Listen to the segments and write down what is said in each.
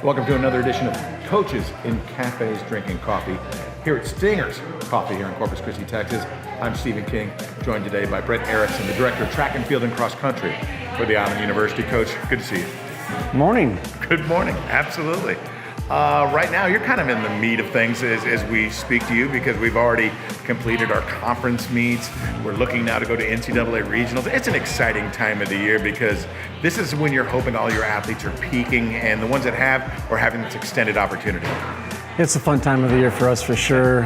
Welcome to another edition of Coaches in Cafes Drinking Coffee here at Stinger's Coffee here in Corpus Christi, Texas. I'm Stephen King, joined today by Brent Erickson, the Director of Track and Field and Cross Country for the Island University. Coach, good to see you. Morning. Good morning, absolutely. Right now, you're kind of in the meat of things as we speak to you because we've already completed our conference meets. We're looking now to go to NCAA regionals. It's an exciting time of the year because this is when you're hoping all your athletes are peaking and the ones that have are having this extended opportunity. It's a fun time of the year for us for sure.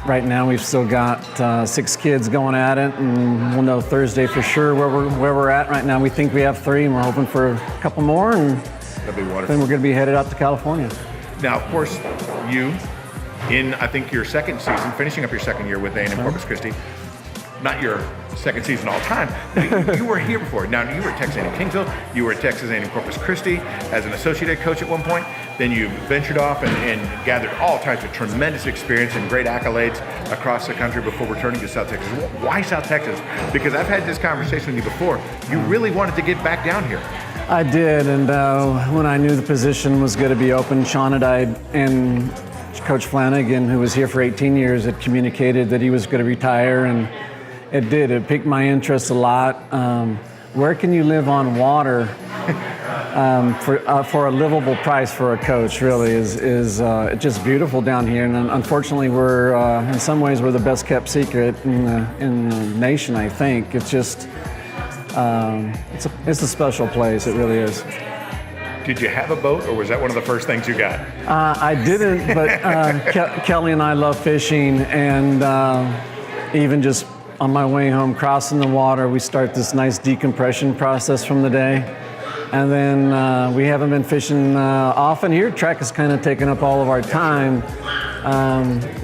Right now we've still got 6 kids going at it, and we'll know Thursday for sure where we're at. Right now we think we have 3 and we're hoping for a couple more, and that'd be wonderful. Then we're going to be headed out to California. Now, of course, you, in I think your second season, finishing up your second year with A&M Corpus Christi, not your second season all time, but you were here before. Now, you were at Texas A&M Kingsville, you were at Texas A&M Corpus Christi as an associate head coach at one point, then you ventured off and gathered all types of tremendous experience and great accolades across the country before returning to South Texas. Why South Texas? Because I've had this conversation with you before. You really wanted to get back down here. I did, and when I knew the position was going to be open, Sean and Coach Flanagan, who was here for 18 years, had communicated that he was going to retire, and it did. It piqued my interest a lot. Where can you live on water for a livable price for a coach? Really is just beautiful down here, and unfortunately, we're in some ways we're the best kept secret in the nation. I think it's just. It's a special place. It really is. Did you have a boat, or was that one of the first things you got? I didn't, but Kelly and I love fishing, and even just on my way home, crossing the water, we start this nice decompression process from the day. And then we haven't been fishing often here. Track has kind of taken up all of our time.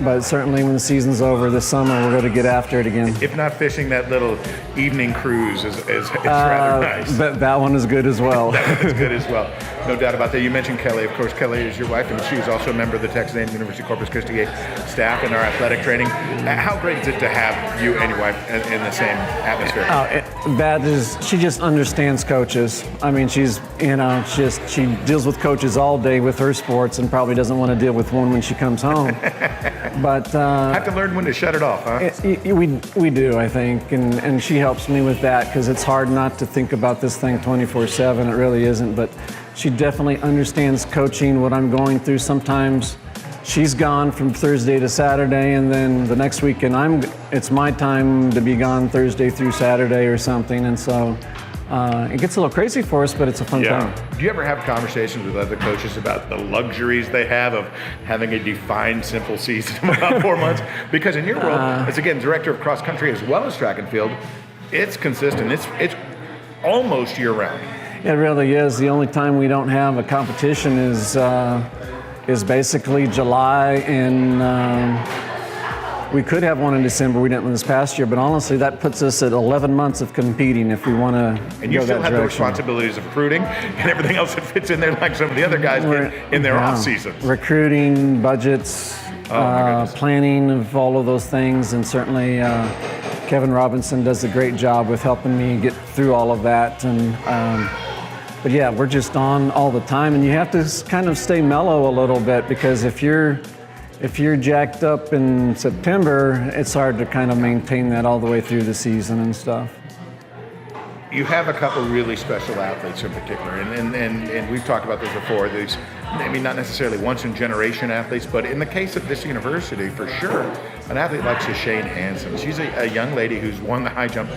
But certainly when the season's over this summer, we're going to get after it again. If not fishing, that little evening cruise is rather nice. But that one is good as well. That one is good as well. No doubt about that. You mentioned Kelly. Of course, Kelly is your wife, and she is also a member of the Texas A&M University Corpus Christi staff in our athletic training. How great is it to have you and your wife in the same atmosphere? She just understands coaches. I mean, she deals with coaches all day with her sports and probably doesn't want to deal with one when she comes home. But have to learn when to shut it off, huh? We do, I think, and she helps me with that because it's hard not to think about this thing 24/7. It really isn't, but she definitely understands coaching, what I'm going through. Sometimes she's gone from Thursday to Saturday, and then the next weekend it's my time to be gone Thursday through Saturday or something, and so it gets a little crazy for us, but it's a fun time. Do you ever have conversations with other coaches about the luxuries they have of having a defined, simple season of about 4 months? Because in your world, as again, director of cross country as well as track and field, it's consistent. It's almost year round. It really is. The only time we don't have a competition is basically July, and we could have one in December. We didn't this past year, but honestly, that puts us at 11 months of competing if we want to go that direction. And you still have the responsibilities of recruiting and everything else that fits in there like some of the other guys in their off seasons. Recruiting, budgets, planning of all of those things, and certainly Kevin Robinson does a great job with helping me get through all of that. And but yeah, we're just on all the time, and you have to kind of stay mellow a little bit because if you're jacked up in September, it's hard to kind of maintain that all the way through the season and stuff. You have a couple really special athletes in particular, and we've talked about this before. These, maybe not necessarily once-in-generation athletes, but in the case of this university, for sure, an athlete like Shane Hansen. She's a young lady who's won the high jump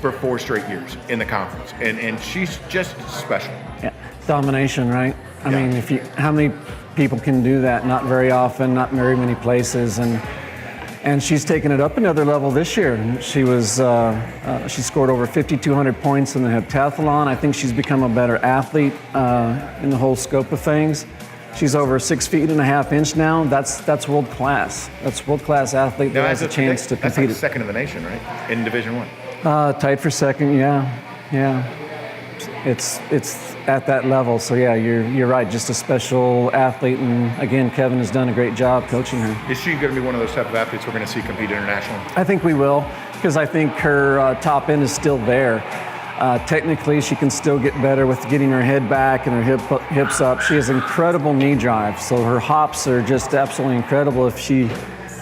for 4 straight years in the conference, and she's just special. Yeah, domination, right? I mean, how many people can do that? Not very often, not very many places, and she's taken it up another level this year. She scored over 5,200 points in the heptathlon. I think she's become a better athlete in the whole scope of things. She's over 6 feet and a half inch now. That's world class. That's world class athlete that has a chance to compete. That's like second in the nation, right? In Division I. Tied for second, yeah. It's at that level. So yeah, you're right. Just a special athlete, and again, Kevin has done a great job coaching her. Is she going to be one of those type of athletes we're going to see compete internationally? I think we will, because I think her top end is still there. Technically, she can still get better with getting her head back and her hips up. She has incredible knee drive, so her hops are just absolutely incredible. If she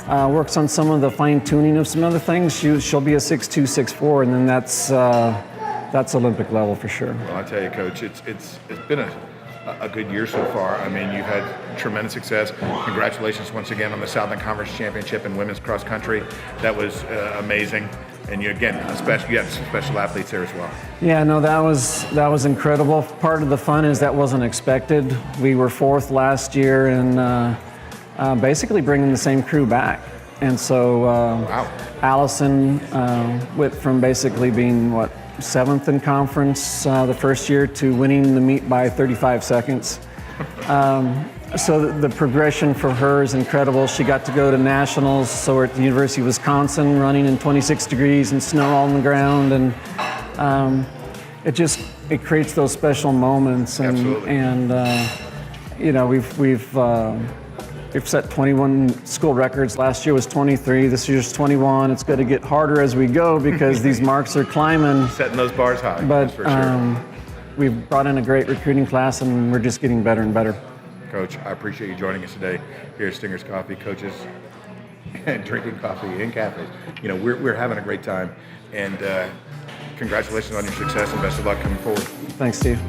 works on some of the fine tuning of some other things, she'll be a 6'2", 6'4", and then that's Olympic level for sure. Well, I tell you, Coach, it's been a good year so far. I mean, you've had tremendous success. Congratulations once again on the Southern Conference Championship in women's cross country. That was amazing. And you had some special athletes there as well. Yeah, no, that was incredible. Part of the fun is that wasn't expected. We were 4th last year, and basically bringing the same crew back. And so Wow. Allison went from basically being 7th in conference the first year to winning the meet by 35 seconds. So the progression for her is incredible. She got to go to nationals, so we're at the University of Wisconsin running in 26 degrees and snow all on the ground, and it creates those special moments. And, Absolutely. and you know, we've set 21 school records. Last year was 23, this year's 21. It's going to get harder as we go because these marks are climbing. Setting those bars high, But that's for sure. we've brought in a great recruiting class, and we're just getting better and better. Coach, I appreciate you joining us today here at Stinger's Coffee. Coaches and drinking coffee in cafes. You know, we're having a great time, and congratulations on your success and best of luck coming forward. Thanks, Steve.